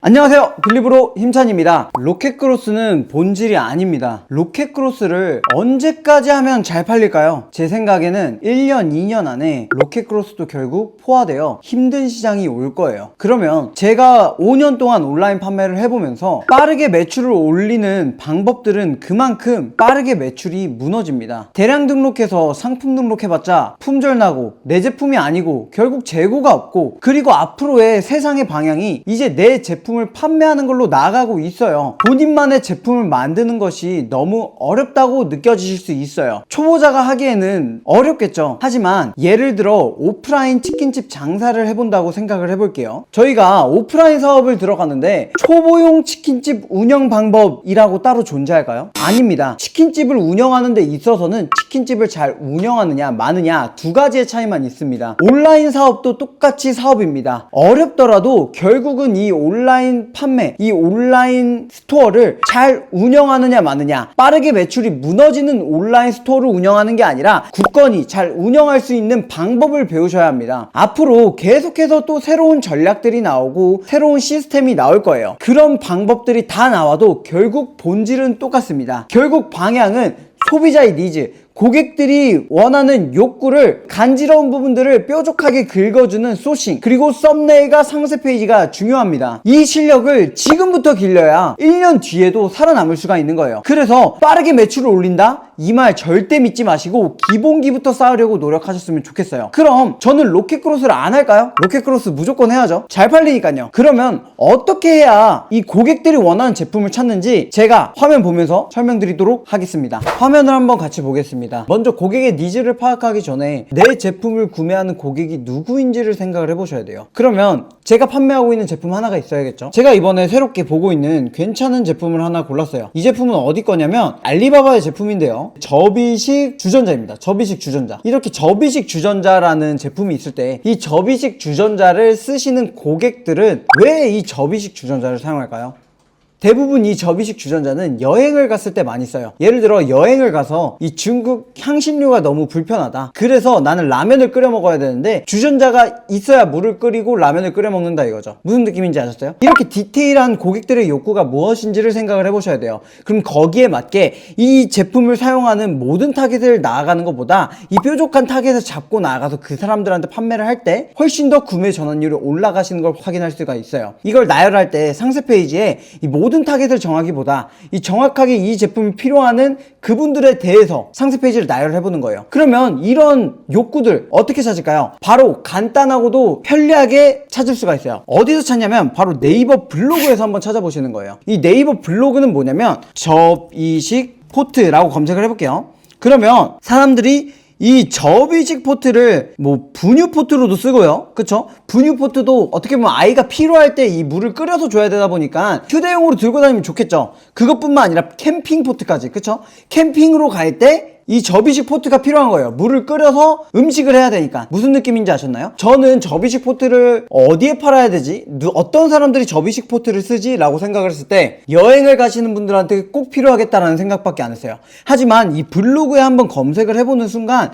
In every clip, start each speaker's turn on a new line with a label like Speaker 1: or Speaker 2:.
Speaker 1: 안녕하세요, 빌리브로 힘찬입니다. 로켓크로스는 본질이 아닙니다. 로켓크로스를 언제까지 하면 잘 팔릴까요? 제 생각에는 1년, 2년 안에 로켓크로스도 결국 포화되어 힘든 시장이 올 거예요. 그러면 제가 5년 동안 온라인 판매를 해보면서 빠르게 매출을 올리는 방법들은 그만큼 빠르게 매출이 무너집니다. 대량 등록해서 상품 등록해봤자 품절나고 내 제품이 아니고 결국 재고가 없고, 그리고 앞으로의 세상의 방향이 이제 내 제품을 판매하는 걸로 나아가고 있어요. 본인만의 제품을 만드는 것이 너무 어렵다고 느껴지실 수 있어요. 초보자가 하기에는 어렵겠죠. 하지만 예를 들어 오프라인 치킨집 장사를 해본다고 생각을 해볼게요. 저희가 오프라인 사업을 들어가는데 초보용 치킨집 운영 방법이라고 따로 존재할까요? 아닙니다. 치킨집을 운영하는 데 있어서는 치킨집을 잘 운영하느냐 마느냐 두 가지의 차이만 있습니다. 온라인 사업도 똑같이 사업입니다. 어렵더라도 결국은 이 온라인 판매, 이 온라인 스토어를 잘 운영하느냐 마느냐, 빠르게 매출이 무너지는 온라인 스토어를 운영하는 게 아니라 굳건히 잘 운영할 수 있는 방법을 배우셔야 합니다. 앞으로 계속해서 또 새로운 전략들이 나오고 새로운 시스템이 나올 거예요. 그런 방법들이 다 나와도 결국 본질은 똑같습니다. 결국 방향은 소비자의 니즈, 고객들이 원하는 욕구를, 간지러운 부분들을 뾰족하게 긁어주는 소싱, 그리고 썸네일과 상세 페이지가 중요합니다. 이 실력을 지금부터 길러야 1년 뒤에도 살아남을 수가 있는 거예요. 그래서 빠르게 매출을 올린다? 이 말 절대 믿지 마시고 기본기부터 쌓으려고 노력하셨으면 좋겠어요. 그럼 저는 로켓크로스를 안 할까요? 로켓크로스 무조건 해야죠. 잘 팔리니까요. 그러면 어떻게 해야 이 고객들이 원하는 제품을 찾는지 제가 화면 보면서 설명드리도록 하겠습니다. 화면을 한번 같이 보겠습니다. 먼저 고객의 니즈를 파악하기 전에 내 제품을 구매하는 고객이 누구인지를 생각을 해보셔야 돼요. 그러면 제가 판매하고 있는 제품 하나가 있어야겠죠. 제가 이번에 새롭게 보고 있는 괜찮은 제품을 하나 골랐어요. 이 제품은 어디 거냐면 알리바바의 제품인데요, 접이식 주전자입니다. 접이식 주전자. 이렇게 접이식 주전자라는 제품이 있을 때 이 접이식 주전자를 쓰시는 고객들은 왜 이 접이식 주전자를 사용할까요? 대부분 이 접이식 주전자는 여행을 갔을 때 많이 써요. 예를 들어 여행을 가서 이 중국 향신료가 너무 불편하다. 그래서 나는 라면을 끓여 먹어야 되는데 주전자가 있어야 물을 끓이고 라면을 끓여 먹는다 이거죠. 무슨 느낌인지 아셨어요? 이렇게 디테일한 고객들의 욕구가 무엇인지를 생각을 해보셔야 돼요. 그럼 거기에 맞게 이 제품을 사용하는 모든 타겟을 나아가는 것보다 이 뾰족한 타겟을 잡고 나아가서 그 사람들한테 판매를 할 때 훨씬 더 구매 전환율이 올라가시는 걸 확인할 수가 있어요. 이걸 나열할 때 상세 페이지에 이 모든 타겟을 정하기보다 이 정확하게 이 제품이 필요하는 그분들에 대해서 상세 페이지를 나열을 해보는 거예요. 그러면 이런 욕구들 어떻게 찾을까요? 바로 간단하고도 편리하게 찾을 수가 있어요. 어디서 찾냐면 바로 네이버 블로그에서 한번 찾아보시는 거예요. 이 네이버 블로그는 뭐냐면 접이식 포트라고 검색을 해볼게요. 그러면 사람들이 이 접이식 포트를 뭐 분유 포트로도 쓰고요. 그쵸? 분유 포트도 어떻게 보면 아이가 필요할 때 이 물을 끓여서 줘야 되다 보니까 휴대용으로 들고 다니면 좋겠죠. 그것뿐만 아니라 캠핑 포트까지. 그쵸? 캠핑으로 갈 때 이 접이식 포트가 필요한 거예요. 물을 끓여서 음식을 해야 되니까. 무슨 느낌인지 아셨나요? 저는 접이식 포트를 어디에 팔아야 되지? 어떤 사람들이 접이식 포트를 쓰지? 라고 생각을 했을 때 여행을 가시는 분들한테 꼭 필요하겠다라는 생각밖에 안 했어요. 하지만 이 블로그에 한번 검색을 해보는 순간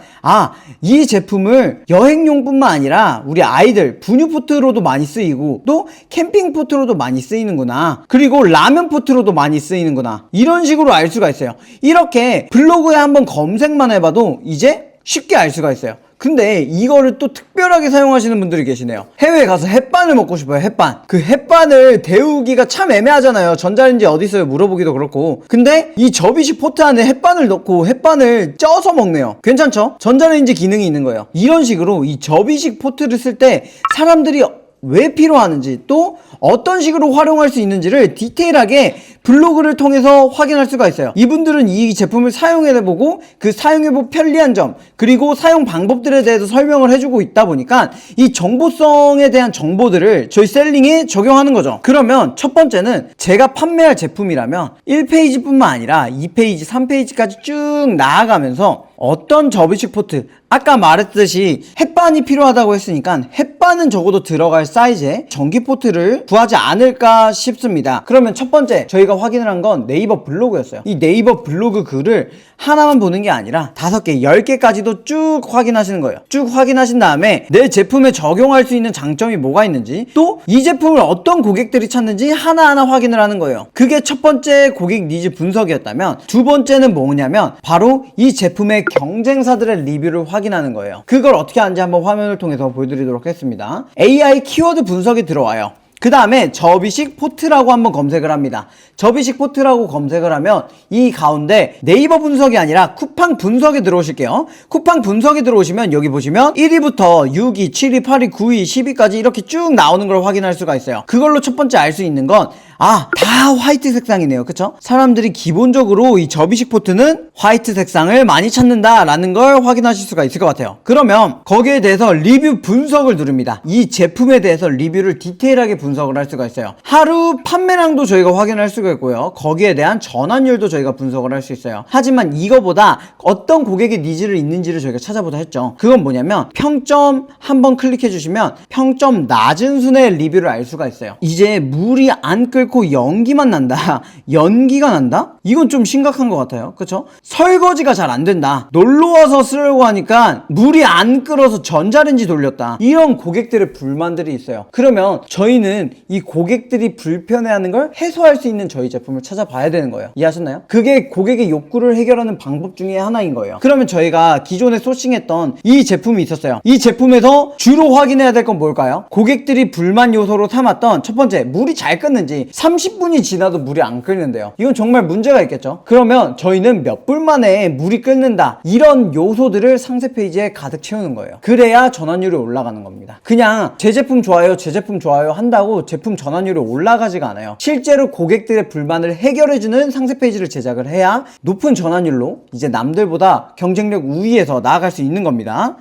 Speaker 1: 이 제품을 여행용뿐만 아니라 우리 아이들 분유 포트로도 많이 쓰이고 또 캠핑 포트로도 많이 쓰이는구나. 그리고 라면 포트로도 많이 쓰이는구나. 이런 식으로 알 수가 있어요. 이렇게 블로그에 한번 검색만 해봐도 이제 쉽게 알 수가 있어요. 근데 이거를 또 특별하게 사용하시는 분들이 계시네요. 해외에 가서 햇반을 먹고 싶어요. 햇반. 그 햇반을 데우기가 참 애매하잖아요. 전자레인지 어디 있어요 물어보기도 그렇고. 근데 이 접이식 포트 안에 햇반을 넣고 햇반을 쪄서 먹네요. 괜찮죠? 전자레인지 기능이 있는 거예요. 이런 식으로 이 접이식 포트를 쓸 때 사람들이 왜 필요하는지 또 어떤 식으로 활용할 수 있는지를 디테일하게 블로그를 통해서 확인할 수가 있어요. 이분들은 이 제품을 사용해보고 그 사용해보 편리한 점 그리고 사용 방법들에 대해서 설명을 해주고 있다 보니까 이 정보성에 대한 정보들을 저희 셀링에 적용하는 거죠. 그러면 첫 번째는 제가 판매할 제품이라면 1페이지뿐만 아니라 2페이지, 3페이지까지 쭉 나아가면서 어떤 접이식 포트, 아까 말했듯이 햇반이 필요하다고 했으니까 햇반은 적어도 들어갈 사이즈의 전기 포트를 구하지 않을까 싶습니다. 그러면 첫 번째 저희가 확인을 한 건 네이버 블로그였어요. 이 네이버 블로그 글을 하나만 보는 게 아니라 5개, 10개까지도 쭉 확인하시는 거예요. 쭉 확인하신 다음에 내 제품에 적용할 수 있는 장점이 뭐가 있는지, 또 이 제품을 어떤 고객들이 찾는지 하나하나 확인을 하는 거예요. 그게 첫 번째 고객 니즈 분석이었다면, 두 번째는 뭐냐면 바로 이 제품의 경쟁사들의 리뷰를 확인하는 거예요. 그걸 어떻게 하는지 한번 화면을 통해서 보여드리도록 하겠습니다. AI 키워드 분석이 들어와요. 그 다음에 접이식 포트라고 한번 검색을 합니다. 접이식 포트라고 검색을 하면 이 가운데 네이버 분석이 아니라 쿠팡 분석에 들어오실게요. 쿠팡 분석에 들어오시면 여기 보시면 1위부터 6위, 7위, 8위, 9위, 10위까지 이렇게 쭉 나오는 걸 확인할 수가 있어요. 그걸로 첫 번째 알 수 있는 건 다 화이트 색상이네요. 그쵸? 사람들이 기본적으로 이 접이식 포트는 화이트 색상을 많이 찾는다라는 걸 확인하실 수가 있을 것 같아요. 그러면 거기에 대해서 리뷰 분석을 누릅니다. 이 제품에 대해서 리뷰를 디테일하게 분석을 할 수가 있어요. 하루 판매량도 저희가 확인할 수가 있고요. 거기에 대한 전환율도 저희가 분석을 할 수 있어요. 하지만 이거보다 어떤 고객의 니즈를 있는지를 저희가 찾아보자 했죠. 그건 뭐냐면 평점 한번 클릭해 주시면 평점 낮은 순의 리뷰를 알 수가 있어요. 이제 물이 안 끓고 연기만 난다, 연기가 난다? 이건 좀 심각한 것 같아요. 그쵸? 설거지가 잘 안 된다, 놀러와서 쓰려고 하니까 물이 안 끓어서 전자레인지 돌렸다, 이런 고객들의 불만들이 있어요. 그러면 저희는 이 고객들이 불편해하는 걸 해소할 수 있는 저희 제품을 찾아봐야 되는 거예요. 이해하셨나요? 그게 고객의 욕구를 해결하는 방법 중에 하나인 거예요. 그러면 저희가 기존에 소싱했던 이 제품이 있었어요. 이 제품에서 주로 확인해야 될 건 뭘까요? 고객들이 불만 요소로 삼았던 첫 번째, 물이 잘 끓는지. 30분이 지나도 물이 안 끓는데요. 이건 정말 문제가 있겠죠. 그러면 저희는 몇 분 만에 물이 끓는다, 이런 요소들을 상세 페이지에 가득 채우는 거예요. 그래야 전환율이 올라가는 겁니다. 그냥 제 제품 좋아요, 제 제품 좋아요 한다고 제품 전환율이 올라가지가 않아요. 실제로 고객들의 불만을 해결해주는 상세 페이지를 제작을 해야 높은 전환율로 이제 남들보다 경쟁력 우위에서 나아갈 수 있는 겁니다.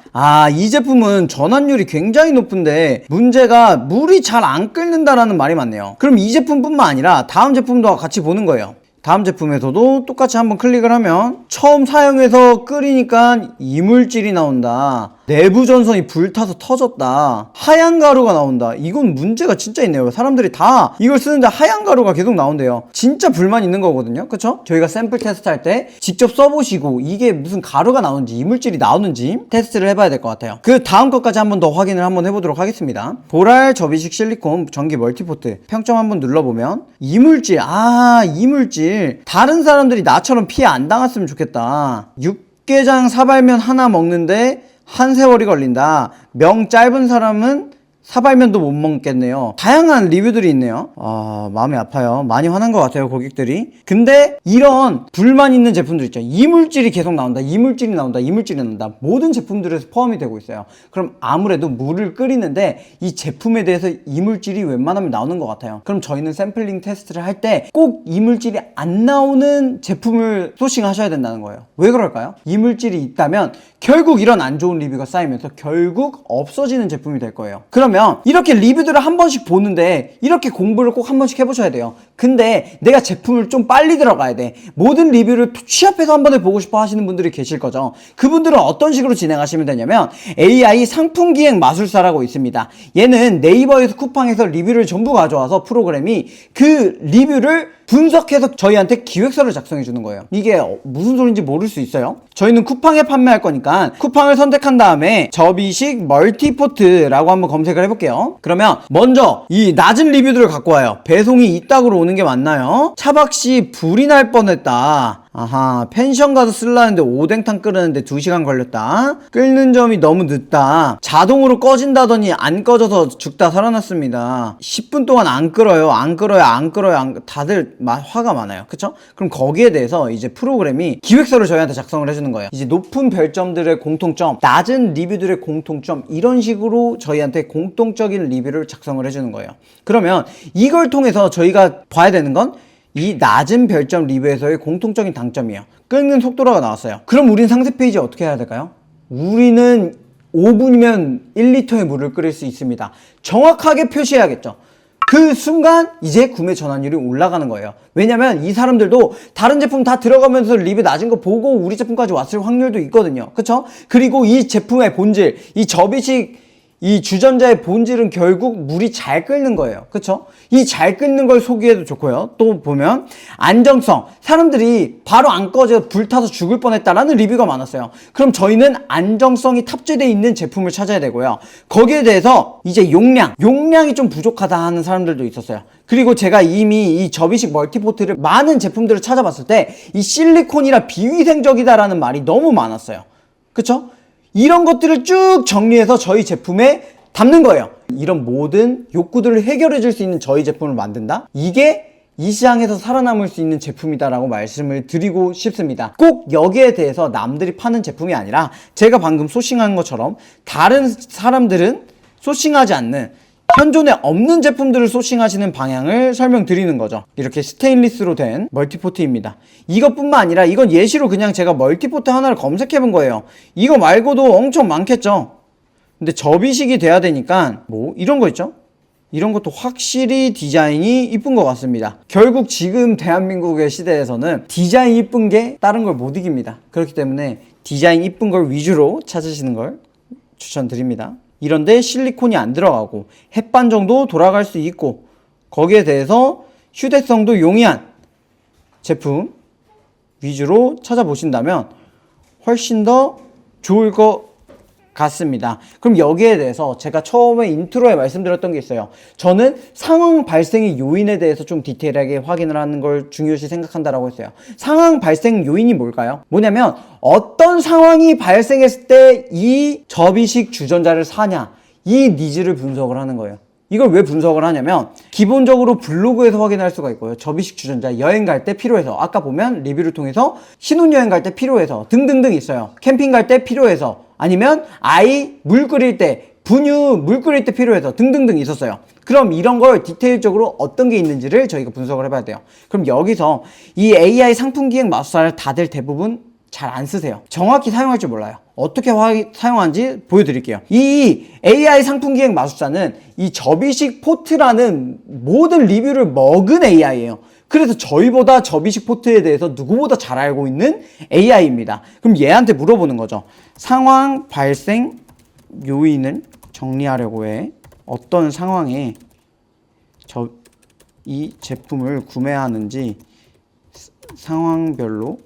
Speaker 1: 이 제품은 전환율이 굉장히 높은데 문제가 물이 잘 안 끓는다라는 말이 많네요. 그럼 이 제품뿐만 아니라 다음 제품도 같이 보는 거예요. 다음 제품에서도 똑같이 한번 클릭을 하면 처음 사용해서 끓이니까 이물질이 나온다, 내부 전선이 불타서 터졌다, 하얀 가루가 나온다. 이건 문제가 진짜 있네요. 사람들이 다 이걸 쓰는데 하얀 가루가 계속 나온대요. 진짜 불만 있는 거거든요. 그쵸? 저희가 샘플 테스트 할 때 직접 써보시고 이게 무슨 가루가 나오는지, 이물질이 나오는지 테스트를 해봐야 될 것 같아요. 그 다음 것까지 한번 더 확인을 한번 해보도록 하겠습니다. 보랄 접이식 실리콘 전기 멀티포트 평점 한번 눌러보면 이물질, 다른 사람들이 나처럼 피해 안 당했으면 좋겠다. 육개장 사발면 하나 먹는데 한 세월이 걸린다. 명 짧은 사람은 사발면도 못 먹겠네요. 다양한 리뷰들이 있네요. 마음이 아파요. 많이 화난 것 같아요, 고객들이. 근데 이런 불만 있는 제품들 있죠. 이물질이 계속 나온다, 이물질이 나온다, 이물질이 나온다. 모든 제품들에서 포함이 되고 있어요. 그럼 아무래도 물을 끓이는데 이 제품에 대해서 이물질이 웬만하면 나오는 것 같아요. 그럼 저희는 샘플링 테스트를 할 때 꼭 이물질이 안 나오는 제품을 소싱하셔야 된다는 거예요. 왜 그럴까요? 이물질이 있다면 결국 이런 안 좋은 리뷰가 쌓이면서 결국 없어지는 제품이 될 거예요. 그러면 이렇게 리뷰들을 한 번씩 보는데 이렇게 공부를 꼭 한 번씩 해보셔야 돼요. 근데 내가 제품을 좀 빨리 들어가야 돼, 모든 리뷰를 취합해서 한 번에 보고 싶어 하시는 분들이 계실 거죠. 그분들은 어떤 식으로 진행하시면 되냐면 AI 상품기획 마술사라고 있습니다. 얘는 네이버에서 쿠팡에서 리뷰를 전부 가져와서 프로그램이 그 리뷰를 분석해서 저희한테 기획서를 작성해 주는 거예요. 이게 무슨 소린지 모를 수 있어요. 저희는 쿠팡에 판매할 거니까 쿠팡을 선택한 다음에 접이식 멀티포트라고 한번 검색을 해볼게요. 그러면 먼저 이 낮은 리뷰들을 갖고 와요. 배송이 이따구로 오는 게 맞나요? 차박시 불이 날 뻔했다. 펜션 가서 쓰려는데 오뎅탕 끓이는데 2시간 걸렸다. 끓는 점이 너무 늦다. 자동으로 꺼진다더니 안 꺼져서 죽다 살아났습니다. 10분 동안 안 끓어요. 다들 화가 많아요. 그쵸? 그럼 거기에 대해서 이제 프로그램이 기획서를 저희한테 작성을 해주는 거예요. 이제 높은 별점들의 공통점, 낮은 리뷰들의 공통점, 이런 식으로 저희한테 공통적인 리뷰를 작성을 해주는 거예요. 그러면 이걸 통해서 저희가 봐야 되는 건 이 낮은 별점 리뷰에서의 공통적인 단점이에요. 끓는 속도가 나왔어요. 그럼 우린 상세 페이지에 어떻게 해야 될까요? 우리는 5분이면 1리터의 물을 끓일 수 있습니다. 정확하게 표시해야겠죠. 그 순간 이제 구매 전환율이 올라가는 거예요. 왜냐면 이 사람들도 다른 제품 다 들어가면서 리뷰 낮은 거 보고 우리 제품까지 왔을 확률도 있거든요. 그쵸? 그리고 이 제품의 본질, 이 접이식 이 주전자의 본질은 결국 물이 잘 끓는 거예요. 그쵸? 이 잘 끓는 걸 소개해도 좋고요. 또 보면 안정성, 사람들이 바로 안 꺼져 불타서 죽을 뻔했다라는 리뷰가 많았어요. 그럼 저희는 안정성이 탑재되어 있는 제품을 찾아야 되고요. 거기에 대해서 이제 용량이 좀 부족하다 하는 사람들도 있었어요. 그리고 제가 이미 이 접이식 멀티포트를 많은 제품들을 찾아봤을 때 이 실리콘이라 비위생적이다라는 말이 너무 많았어요. 그쵸? 이런 것들을 쭉 정리해서 저희 제품에 담는 거예요. 이런 모든 욕구들을 해결해 줄 수 있는 저희 제품을 만든다? 이게 이 시장에서 살아남을 수 있는 제품이다라고 말씀을 드리고 싶습니다. 꼭 여기에 대해서 남들이 파는 제품이 아니라 제가 방금 소싱한 것처럼 다른 사람들은 소싱하지 않는 현존에 없는 제품들을 소싱하시는 방향을 설명드리는 거죠. 이렇게 스테인리스로 된 멀티포트입니다. 이것뿐만 아니라 이건 예시로 그냥 제가 멀티포트 하나를 검색해 본 거예요. 이거 말고도 엄청 많겠죠. 근데 접이식이 돼야 되니까 뭐 이런 거 있죠. 이런 것도 확실히 디자인이 이쁜 것 같습니다. 결국 지금 대한민국의 시대에서는 디자인 이쁜 게 다른 걸 못 이깁니다. 그렇기 때문에 디자인 이쁜 걸 위주로 찾으시는 걸 추천드립니다. 이런데 실리콘이 안 들어가고 햇반 정도 돌아갈 수 있고 거기에 대해서 휴대성도 용이한 제품 위주로 찾아보신다면 훨씬 더 좋을 것 같습니다. 그럼 여기에 대해서 제가 처음에 인트로에 말씀드렸던 게 있어요. 저는 상황 발생의 요인에 대해서 좀 디테일하게 확인을 하는 걸 중요시 생각한다라고 했어요. 상황 발생 요인이 뭘까요? 뭐냐면 어떤 상황이 발생했을 때 이 접이식 주전자를 사냐, 이 니즈를 분석을 하는 거예요. 이걸 왜 분석을 하냐면 기본적으로 블로그에서 확인할 수가 있고요. 접이식 주전자 여행 갈 때 필요해서, 아까 보면 리뷰를 통해서 신혼여행 갈 때 필요해서 등등등 있어요. 캠핑 갈 때 필요해서, 아니면 아이 물 끓일 때, 분유 물 끓일 때 필요해서 등등등 있었어요. 그럼 이런 걸 디테일적으로 어떤 게 있는지를 저희가 분석을 해봐야 돼요. 그럼 여기서 이 AI 상품기획 마술사를 다들 대부분 잘 안 쓰세요. 정확히 사용할 줄 몰라요. 어떻게 사용하는지 보여드릴게요. 이 AI 상품기획 마술사는 이 접이식 포트라는 모든 리뷰를 먹은 AI예요. 그래서 저희보다 접이식 포트에 대해서 누구보다 잘 알고 있는 AI입니다. 그럼 얘한테 물어보는 거죠. 상황 발생 요인을 정리하려고 해. 어떤 상황에 이 제품을 구매하는지 상황별로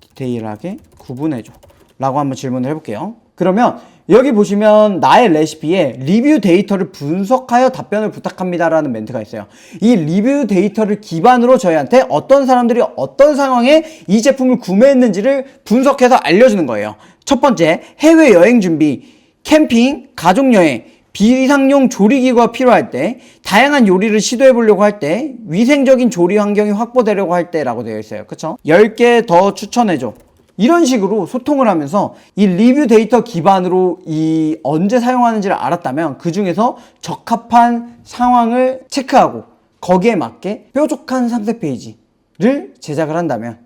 Speaker 1: 디테일하게 구분해줘 라고 한번 질문을 해볼게요. 그러면 여기 보시면 나의 레시피에 리뷰 데이터를 분석하여 답변을 부탁합니다 라는 멘트가 있어요. 이 리뷰 데이터를 기반으로 저희한테 어떤 사람들이 어떤 상황에 이 제품을 구매했는지를 분석해서 알려주는 거예요. 첫 번째, 해외여행 준비, 캠핑, 가족여행, 비상용 조리기구가 필요할 때, 다양한 요리를 시도해보려고 할 때, 위생적인 조리 환경이 확보되려고 할 때 라고 되어 있어요. 그쵸? 10개 더 추천해줘. 이런 식으로 소통을 하면서 이 리뷰 데이터 기반으로 이 언제 사용하는지를 알았다면 그 중에서 적합한 상황을 체크하고 거기에 맞게 뾰족한 상세 페이지를 제작을 한다면,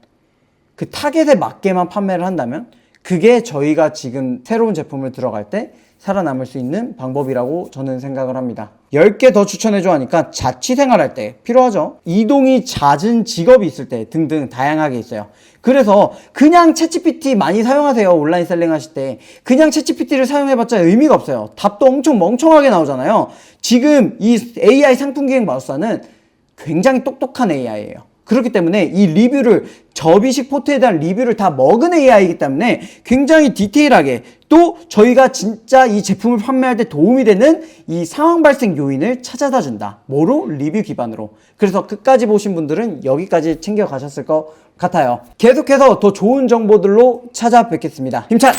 Speaker 1: 그 타겟에 맞게만 판매를 한다면 그게 저희가 지금 새로운 제품을 들어갈 때 살아남을 수 있는 방법이라고 저는 생각을 합니다. 10개 더 추천해줘 하니까 자취생활할 때 필요하죠. 이동이 잦은 직업이 있을 때 등등 다양하게 있어요. 그래서 그냥 챗GPT 많이 사용하세요. 온라인 셀링 하실 때 그냥 챗GPT를 사용해봤자 의미가 없어요. 답도 엄청 멍청하게 나오잖아요. 지금 이 AI 상품기획 마술사는 굉장히 똑똑한 AI예요. 그렇기 때문에 이 리뷰를, 접이식 포트에 대한 리뷰를 다 먹은 AI이기 때문에 굉장히 디테일하게, 또 저희가 진짜 이 제품을 판매할 때 도움이 되는 이 상황 발생 요인을 찾아다 준다. 뭐로? 리뷰 기반으로. 그래서 끝까지 보신 분들은 여기까지 챙겨 가셨을 것 같아요. 계속해서 더 좋은 정보들로 찾아뵙겠습니다. 힘찬!